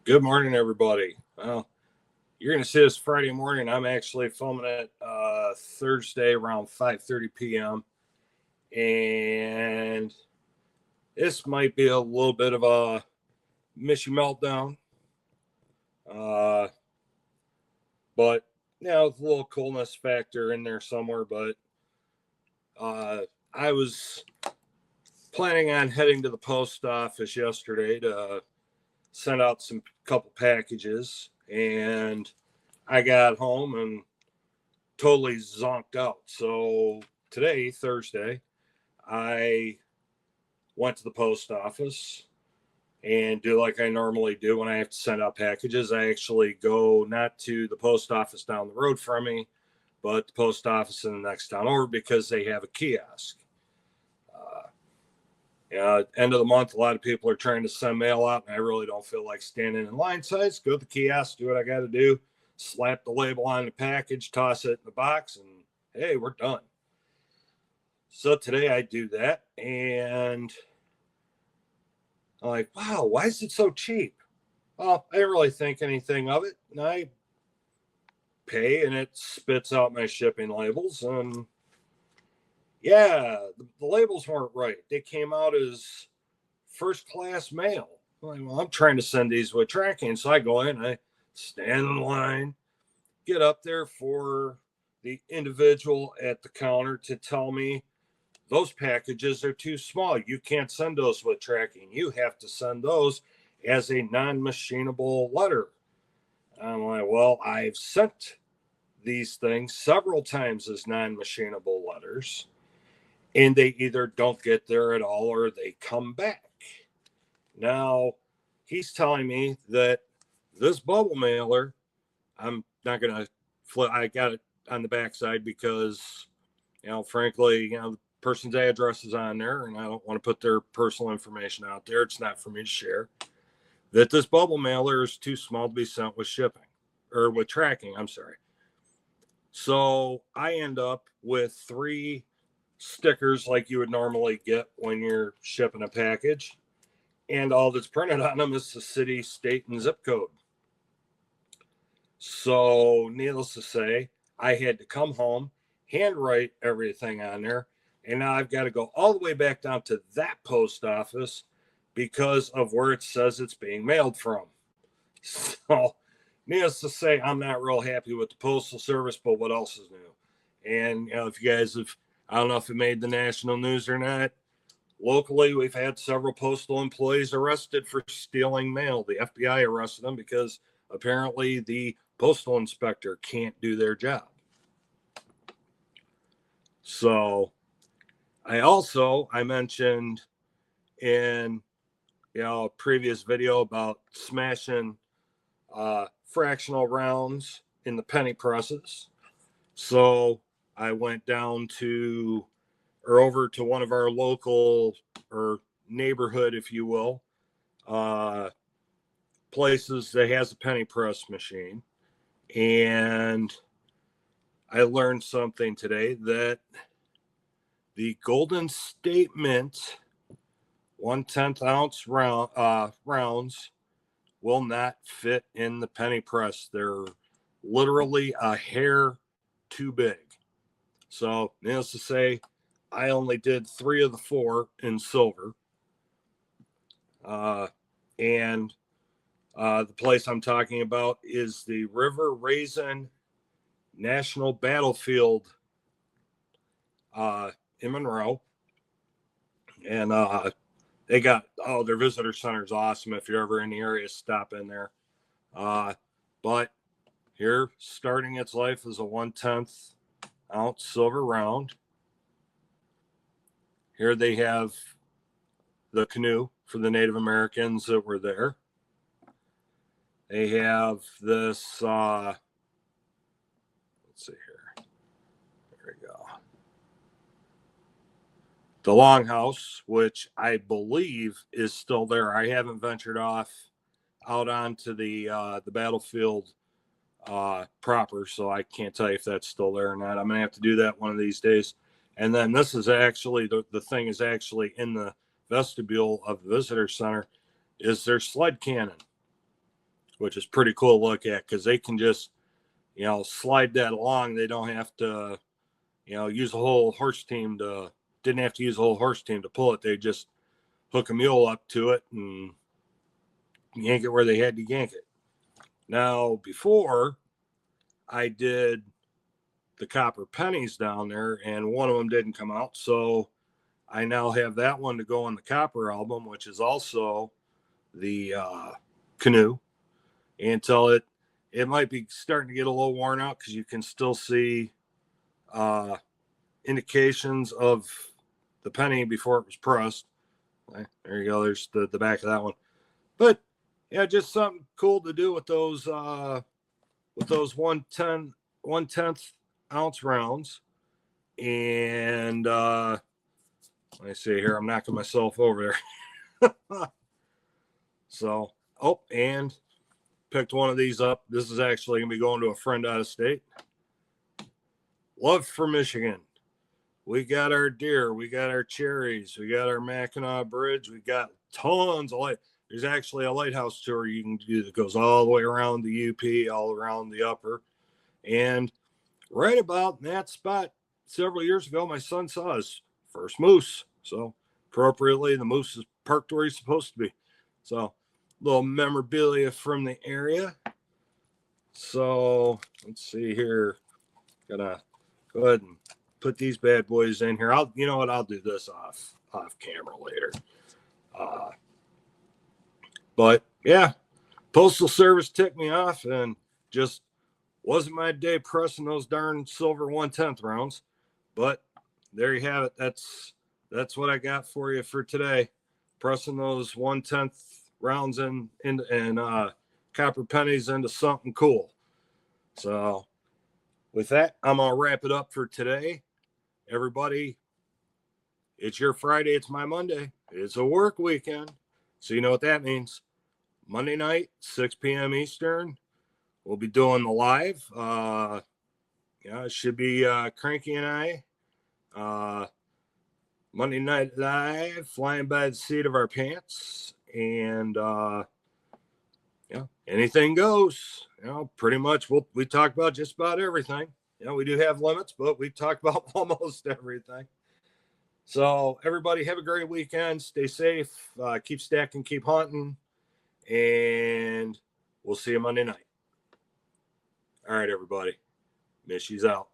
Good morning, everybody. Well, you're going to see this Friday morning. I'm actually filming it Thursday around 5:30 p.m. And this might be a little bit of a Mishy meltdown. Uh, but, with a little coolness factor in there somewhere. But I was planning on heading to the post office yesterday to send out some couple packages. And I got home and totally zonked out. So today, Thursday, I went to the post office and do like I normally do when I have to send out packages. I actually go not to the post office down the road from me, but the post office in the next town over because they have a kiosk. End of the month, a lot of people are trying to send mail out, and I really don't feel like standing in line. So I just go to the kiosk, do what I got to do, slap the label on the package, toss it in the box, and hey, we're done. So today I do that, and I'm like, wow, why is it so cheap? Well, I didn't really think anything of it. And I pay, and it spits out my shipping labels, and the labels weren't right. They came out as first class mail. I'm trying to send these with tracking. So I go in, I stand in line, get up there for the individual at the counter to tell me those packages are too small. You can't send those with tracking. You have to send those as a non-machinable letter. I'm like, well, I've sent these things several times as non-machinable letters, and they either don't get there at all or they come back. Now, he's telling me that this bubble mailer, I'm not going to flip, I got it on the backside because, frankly, the person's address is on there and I don't want to put their personal information out there. It's not for me to share. That this bubble mailer is too small to be sent with shipping or with tracking. I'm sorry. So I end up with 3 stickers like you would normally get when you're shipping a package. And all that's printed on them is the city, state, and zip code. So, needless to say, I had to come home, handwrite everything on there, and now I've got to go all the way back down to that post office because of where it says it's being mailed from. So, needless to say, I'm not real happy with the Postal Service, but what else is new? And, if you guys have, I don't know if it made the national news or not, locally, we've had several postal employees arrested for stealing mail. The FBI arrested them because apparently the postal inspector can't do their job. So I mentioned in a previous video about smashing fractional rounds in the penny presses. So I went down to or over to one of our local or neighborhood, if you will, places that has a penny press machine. And I learned something today that the Golden State Mint 1/10 ounce rounds will not fit in the penny press. They're literally a hair too big. So, needless to say, I only did 3 of the 4 in silver. And the place I'm talking about is the River Raisin National Battlefield in Monroe. And they got, their visitor center is awesome. If you're ever in the area, stop in there. But here, starting its life as a 1/10 ounce silver round. Here they have the canoe for the Native Americans that were there. They have this, let's see here. There we go. The Longhouse, which I believe is still there. I haven't ventured out onto the battlefield proper, so I can't tell you if that's still there or not. I'm gonna have to do that one of these days. And then this is actually the thing is actually in the vestibule of the visitor center is their sled cannon. which is pretty cool to look at because they can just, slide that along. They don't have to, use a whole horse team didn't have to use a whole horse team to pull it. They just hook a mule up to it and yank it where they had to yank it. Now, before I did the copper pennies down there, and one of them didn't come out, so I now have that one to go on the copper album, which is also the canoe, until it might be starting to get a little worn out because you can still see indications of the penny before it was pressed. There you go. There's the back of that one. But yeah, just something cool to do with those 1/10 ounce rounds. And let me see here. I'm knocking myself over there. So, and picked one of these up. This is actually going to be going to a friend out of state. Love for Michigan. We got our deer. We got our cherries. We got our Mackinac Bridge. We got tons of light. There's actually a lighthouse tour you can do that goes all the way around the UP, all around the upper. And right about in that spot, several years ago, my son saw his first moose. So appropriately, the moose is parked where he's supposed to be. So little memorabilia from the area. So let's see here. Gonna go ahead and put these bad boys in here. I'll do this off camera later. But yeah, Postal Service ticked me off and just wasn't my day pressing those darn silver 1/10 rounds. But there you have it. That's what I got for you for today. Pressing those 1/10 rounds and copper pennies into something cool. So with that, I'm gonna wrap it up for today. Everybody, it's your Friday, it's my Monday. It's a work weekend. So you know what that means. Monday night, 6 p.m. Eastern, we'll be doing the live. It should be Cranky and I. Monday Night Live, flying by the seat of our pants. And anything goes. Pretty much we talk about just about everything. We do have limits, but we talk about almost everything. So everybody have a great weekend. Stay safe. Keep stacking, keep hunting. And we'll see you Monday night. All right, everybody. Mishy's out.